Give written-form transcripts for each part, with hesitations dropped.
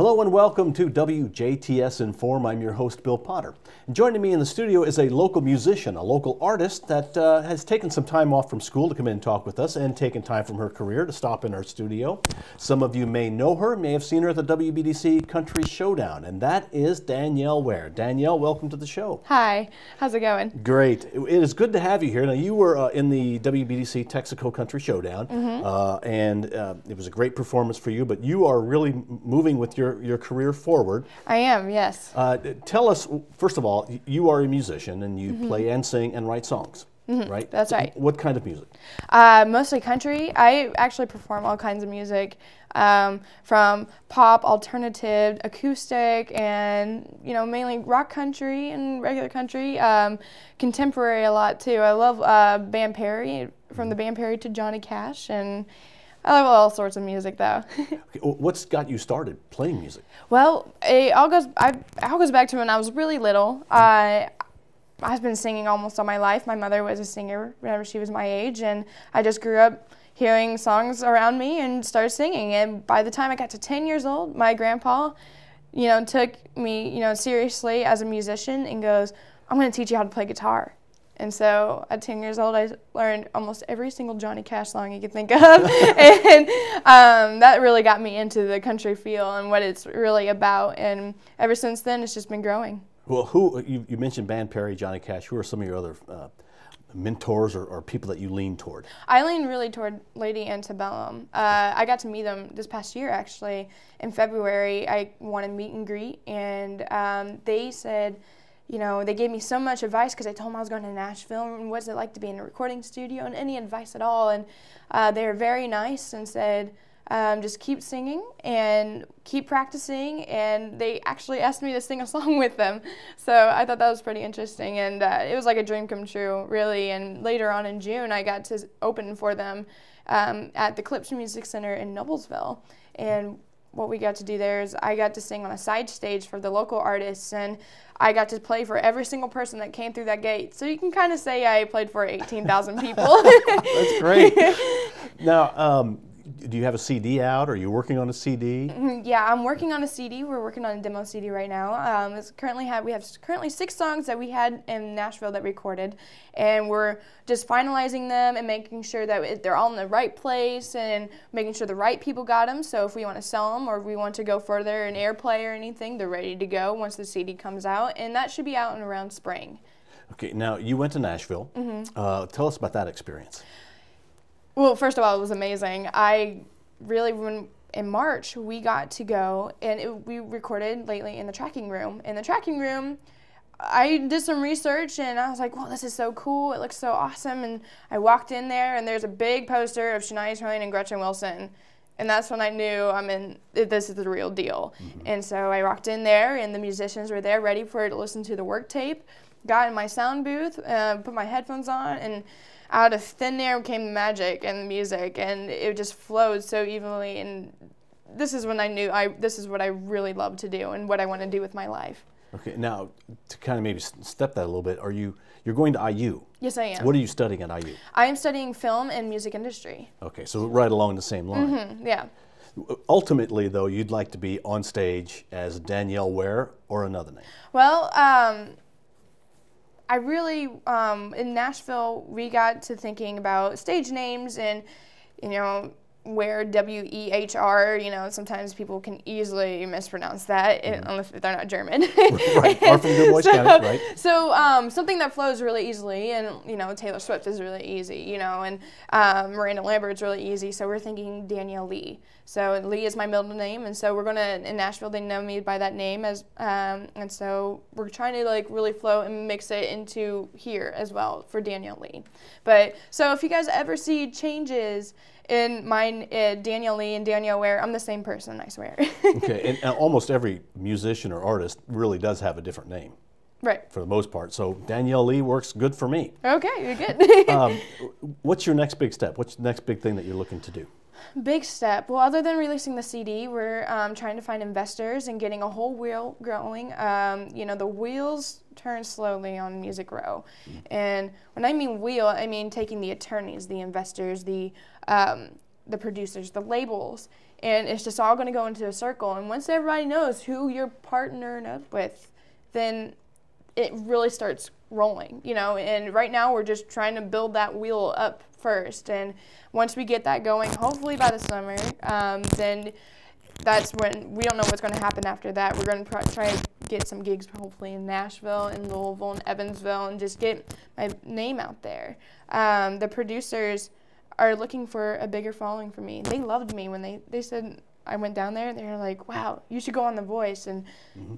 Hello and welcome to WJTS In.Form. I'm your host, Bill Potter. And joining me in the studio is a local musician, a local artist that has taken some time off from school to come in and talk with us and taken time from her career to stop in our studio. Some of you may know her, may have seen her at the WBDC Country Showdown, and that is Danielle Wehr. Danielle, welcome to the show. Hi, how's it going? Great. It is good to have you here. Now, you were in the WBDC Texaco Country Showdown, and it was a great performance for you, but you are really moving with your career forward. I am, yes. Tell us, first of all, you are a musician and you play and sing and write songs, right? That's right. What kind of music? Mostly country. I actually perform all kinds of music, from pop, alternative, acoustic, and mainly rock country and regular country. Contemporary a lot too. I love Band Perry, from the Band Perry to Johnny Cash, and I love all sorts of music, though. Okay, what's got you started playing music? Well, it all goes back to when I was really little. I've been singing almost all my life. My mother was a singer whenever she was my age, and I just grew up hearing songs around me and started singing. And by the time I got to 10 years old, my grandpa, took me, seriously as a musician and goes, "I'm going to teach you how to play guitar." And so at 10 years old, I learned almost every single Johnny Cash song you could think of. And that really got me into the country feel and what it's really about. And ever since then, it's just been growing. Well, you mentioned Band Perry, Johnny Cash. Who are some of your other mentors or people that you lean toward? I lean really toward Lady Antebellum. I got to meet them this past year, actually. In February, I won a meet and greet, and they said, they gave me so much advice because I told them I was going to Nashville and what's it like to be in a recording studio and any advice at all. And they were very nice and said, just keep singing and keep practicing. And they actually asked me to sing a song with them. So I thought that was pretty interesting. And it was like a dream come true, really. And later on in June, I got to open for them at the Clips Music Center in Noblesville. And what we got to do there is I got to sing on a side stage for the local artists, and I got to play for every single person that came through that gate. So you can kind of say I played for 18,000 people. That's great. Now, do you have a CD out? Are you working on a CD? Yeah, I'm working on a CD. We're working on a demo CD right now. We have currently 6 songs that we had in Nashville that recorded, and we're just finalizing them and making sure that they're all in the right place and making sure the right people got them. So if we want to sell them or if we want to go further in airplay or anything, they're ready to go once the CD comes out, and that should be out in around spring. Okay, now you went to Nashville. Tell us about that experience. Well, first of all, it was amazing. In March, we got to go, and we recorded lately in the tracking room. In the tracking room, I did some research, and I was like, "Well, this is so cool. It looks so awesome." And I walked in there, and there's a big poster of Shania Twain and Gretchen Wilson. And that's when I knew this is the real deal. And so I walked in there, and the musicians were there ready to listen to the work tape. Got in my sound booth, put my headphones on, and out of thin air came the magic and the music, and it just flowed so evenly. And this is when I knew this is what I really love to do and what I want to do with my life. Okay, now to kind of maybe step that a little bit, you're going to IU? Yes, I am. What are you studying at IU? I am studying film and music industry. Okay, so right along the same line. Yeah. Ultimately, though, you'd like to be on stage as Danielle Wehr or another name? Well, I really, in Nashville, we got to thinking about stage names and, Wehr, W-E-H-R, sometimes people can easily mispronounce that, unless they're not German. Right, or from Good Boys County, right? So something that flows really easily, and, Taylor Swift is really easy, and Miranda Lambert's really easy, so we're thinking Danielle Lee. So Lee is my middle name, and so in Nashville, they know me by that name, and so we're trying to, really flow and mix it into here as well for Danielle Lee. But, so if you guys ever see changes in mine, Danielle Lee and Danielle Wehr, I'm the same person, I swear. Okay, and almost every musician or artist really does have a different name. Right. For the most part. So Danielle Lee works good for me. Okay, you're good. What's your next big step? What's the next big thing that you're looking to do? Big step. Well, other than releasing the CD, we're trying to find investors and getting a whole wheel growing. The wheels turn slowly on Music Row. And when I mean wheel, I mean taking the attorneys, the investors, the producers, the labels, and it's just all going to go into a circle. And once everybody knows who you're partnering up with, then it really starts rolling, you know. And right now we're just trying to build that wheel up first, and once we get that going, hopefully by the summer, then that's when, we don't know what's going to happen after that. We're going to try to get some gigs hopefully in Nashville, in Louisville, and Evansville, and just get my name out there. The producers are looking for a bigger following for me. They loved me when they said I went down there. They were like, wow, you should go on The Voice, and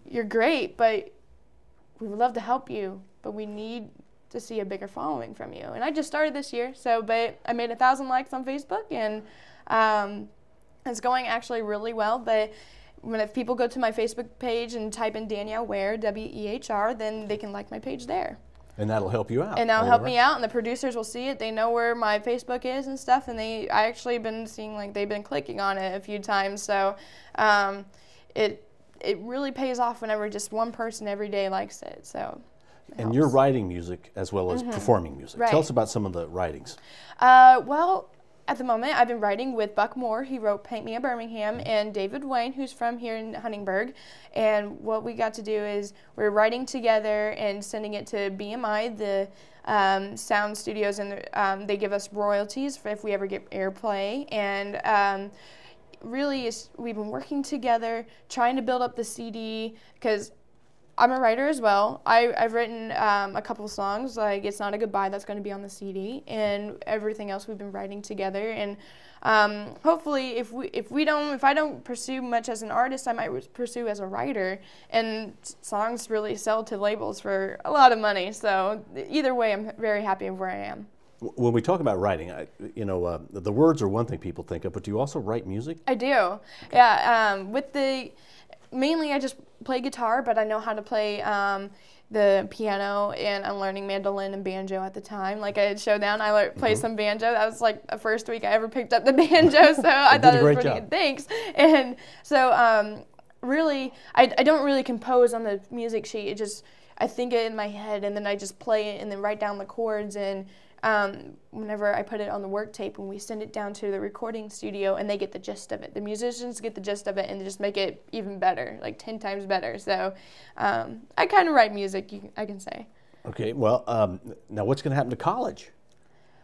you're great, but we would love to help you, but we need to see a bigger following from you. And I just started this year, but I made 1,000 likes on Facebook, and it's going actually really well. But if people go to my Facebook page and type in Danielle Wehr, W-E-H-R, then they can like my page there. And that'll help you out. And that'll help me out, and the producers will see it. They know where my Facebook is and stuff, and I actually been seeing, like, they've been clicking on it a few times. So it really pays off whenever just one person every day likes it. So. And you're writing music as well as performing music. Right. Tell us about some of the writings. Well, at the moment, I've been writing with Buck Moore. He wrote Paint Me a Birmingham, and David Wayne, who's from here in Huntingburg. And what we got to do is we're writing together and sending it to BMI, the sound studios, and they give us royalties if we ever get airplay. And really, we've been working together, trying to build up the CD, because I'm a writer as well. I've written a couple songs, like It's Not a Goodbye, that's going to be on the CD, and everything else we've been writing together. And hopefully, if I don't pursue much as an artist, I might pursue as a writer. And songs really sell to labels for a lot of money. So either way, I'm very happy of where I am. When we talk about writing, the words are one thing people think of, but do you also write music? I do. Okay. Yeah. Mainly I just play guitar, but I know how to play the piano, and I'm learning mandolin and banjo at the time. Like at Showdown, I played some banjo. That was like the first week I ever picked up the banjo, so I thought it was pretty good. Thanks. And so really, I don't really compose on the music sheet. It just, I think it in my head, and then I just play it and then write down the chords. And whenever I put it on the work tape, and we send it down to the recording studio, and they get the gist of it. The musicians get the gist of it, and they just make it even better, like 10 times better. So I kind of write music, I can say. Okay, well, now what's going to happen to college?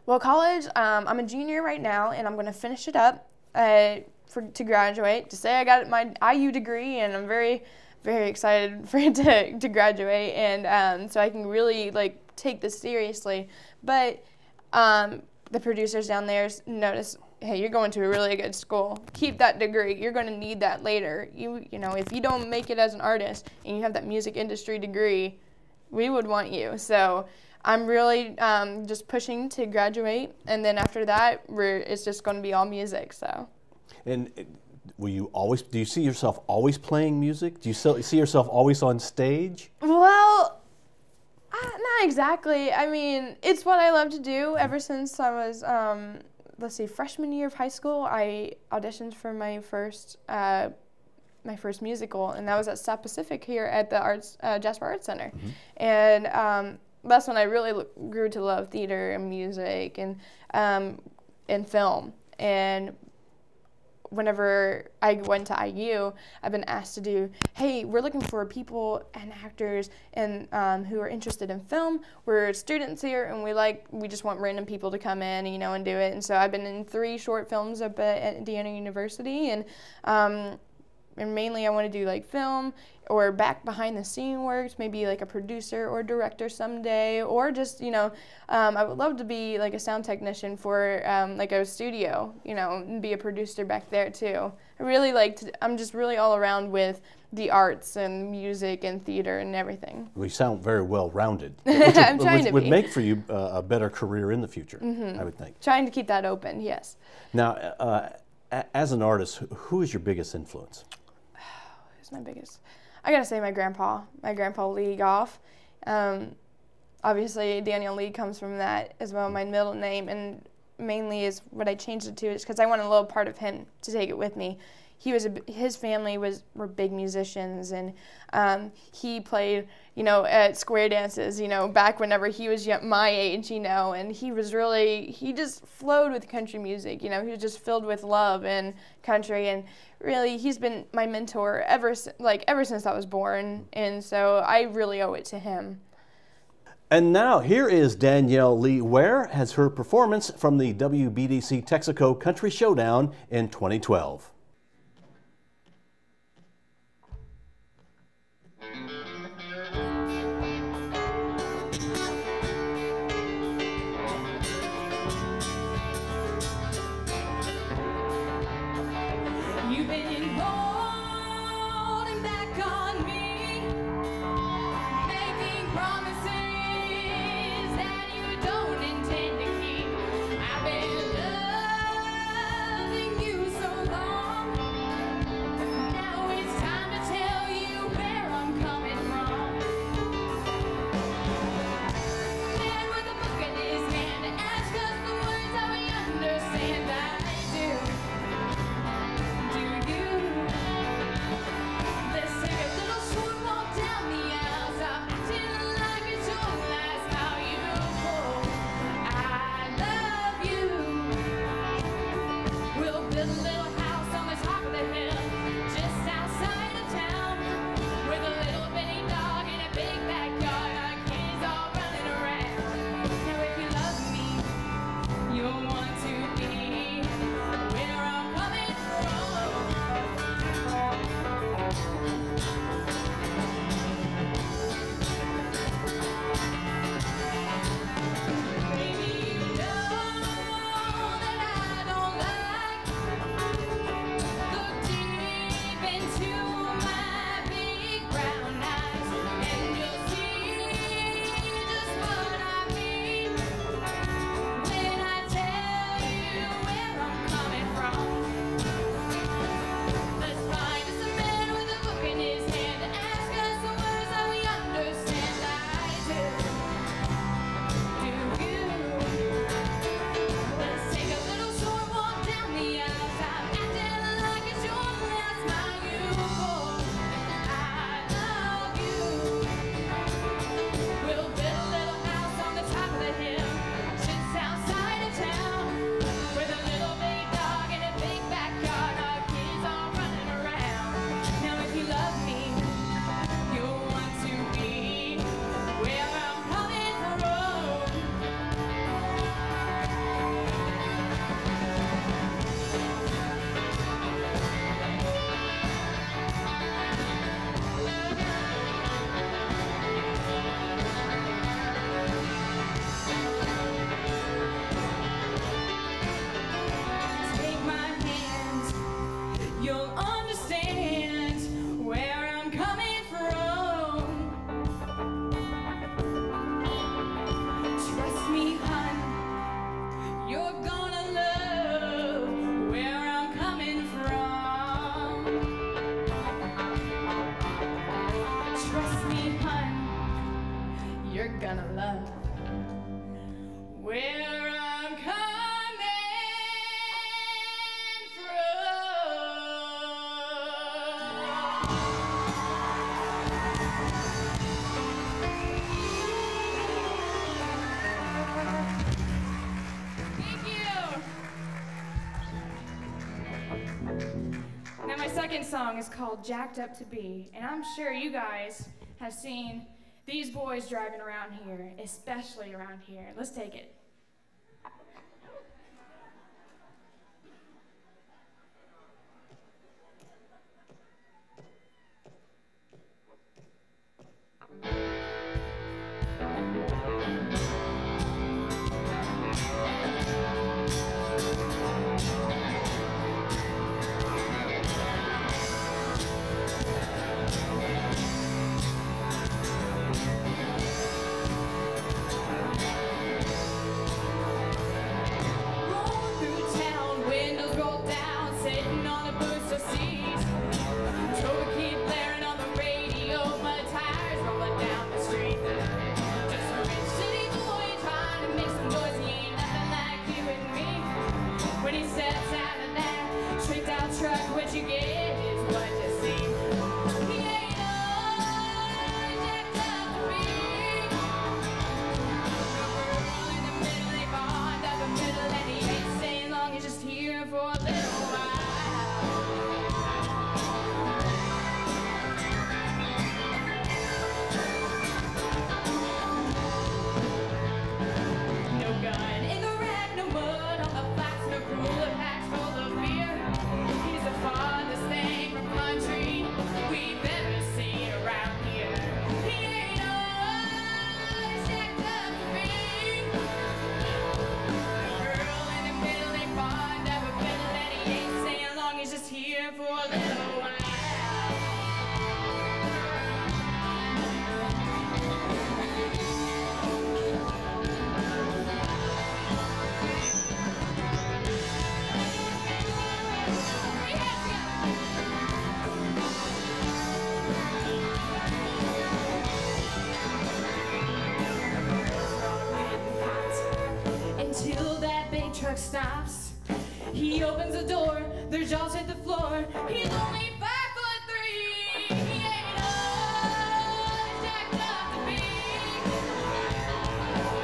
Well, college, I'm a junior right now, and I'm going to finish it up to graduate, to say I got my IU degree, and I'm very, very excited for it to graduate, and so I can really take this seriously. But the producers down there notice, hey, you're going to a really good school. Keep that degree. You're going to need that later. You know, if you don't make it as an artist and you have that music industry degree, we would want you. So I'm really just pushing to graduate, and then after that, it's just going to be all music. So. And do you see yourself always playing music? Do you see yourself always on stage? Well, not exactly. I mean, it's what I love to do. Ever since I was, freshman year of high school, I auditioned for my first musical, and that was at South Pacific here at the Jasper Arts Center. And that's when I really grew to love theater and music and film. And whenever I went to IU, I've been asked to do, hey, we're looking for people and actors and who are interested in film. We're students here, and we just want random people to come in, and do it. And so I've been in 3 short films up at Indiana University, and mainly I want to do film or back behind the scene works, maybe a producer or director someday, or just, I would love to be a sound technician for a studio, and be a producer back there too. I really I'm just really all around with the arts and music and theater and everything. Well, you sound very well-rounded, which would make for you a better career in the future, I would think. Trying to keep that open, yes. Now, as an artist, who is your biggest influence? Who's my biggest? I gotta say my grandpa Lee Goff. Obviously, Danielle Lee comes from that as well, my middle name, and mainly is what I changed it to is because I want a little part of him to take it with me. his family were big musicians, and he played, at square dances, back whenever he was my age, and he just flowed with country music, he was just filled with love and country, and really he's been my mentor ever since I was born, and so I really owe it to him. And now here is Danielle Lee Wehr as her performance from the WBDC Texaco Country Showdown in 2012. You've been holding back on me, making promises that you don't intend to keep. I've been loving you so long. Now it's time to tell you where I'm coming from. Man with a book in his hand to ask us the words that we understand. I do. Let's take a little short walk down the aisle. Stop acting like it's your last. How you pull. I love you. We'll build a little house on the top of the hill, just outside of town, with a little bitty dog in a big backyard. Our kids all running around. Now if you love me, you'll want to be where I'm coming from. Baby, you know that I don't like. Look deep into my big brown eyes, and you'll see just what I mean when I tell you where I'm coming from. Let's find us a man with a book in his hand to ask us the words that we understand. I do. Do you? Let's take a little short walk down the aisle. Stop acting like it's your last. My you pull. I love you. We'll build a little house on the top of the hill, just outside of town, with a little big dog in a big backyard. Our kids all running around. Now if you love me, you'll want to be where I'm coming from. Take my hand, you'll understand where I'm coming from. Trust me, hon, you're gonna love where I'm coming from. Trust me, hon, you're gonna love where I'm coming from. Thank you. Now my second song is called Jacked Up to Be, and I'm sure you guys have seen these boys driving around here, especially around here. Let's take it. stops. He opens the door, their jaws hit the floor. He's only 5'3". He ain't all jacked up to be.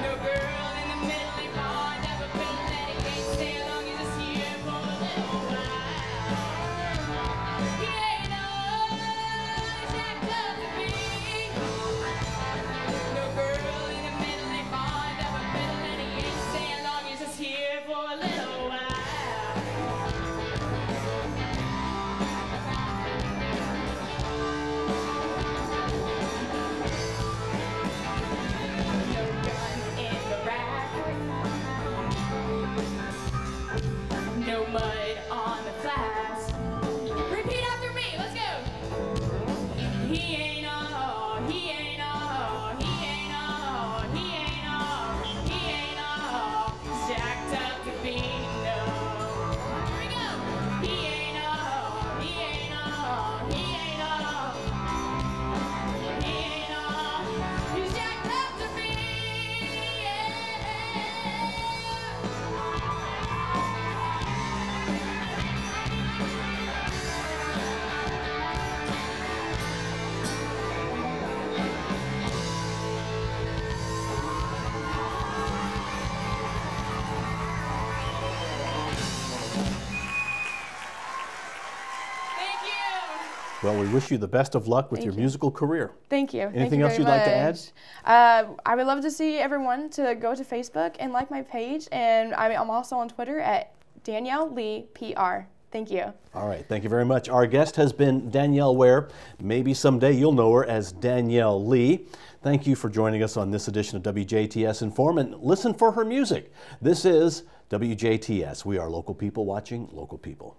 No girl in the middle, he bought, never been let it can't stay long as it's here for a little while. He ain't all jacked up to be. No girl in the middle, he bought, never been let it can't stay long as it's here for a little while. No mud on the flags. Repeat after me, let's go. He ain't all, he ain't all, he ain't all, he ain't all, he ain't all jacked up to be, no. Here we go. He ain't all, he ain't all, he ain't all, he ain't all, he's jacked up to be, yeah. Thank you. Well, we wish you the best of luck with your musical career. Thank you. Anything else you'd like to add? I would love to see everyone to go to Facebook and like my page, and I'm also on Twitter at Danielle Lee PR. Thank you. All right, thank you very much. Our guest has been Danielle Wehr. Maybe someday you'll know her as Danielle Lee. Thank you for joining us on this edition of WJTS In.Form, and listen for her music. This is WJTS. We are local people watching local people.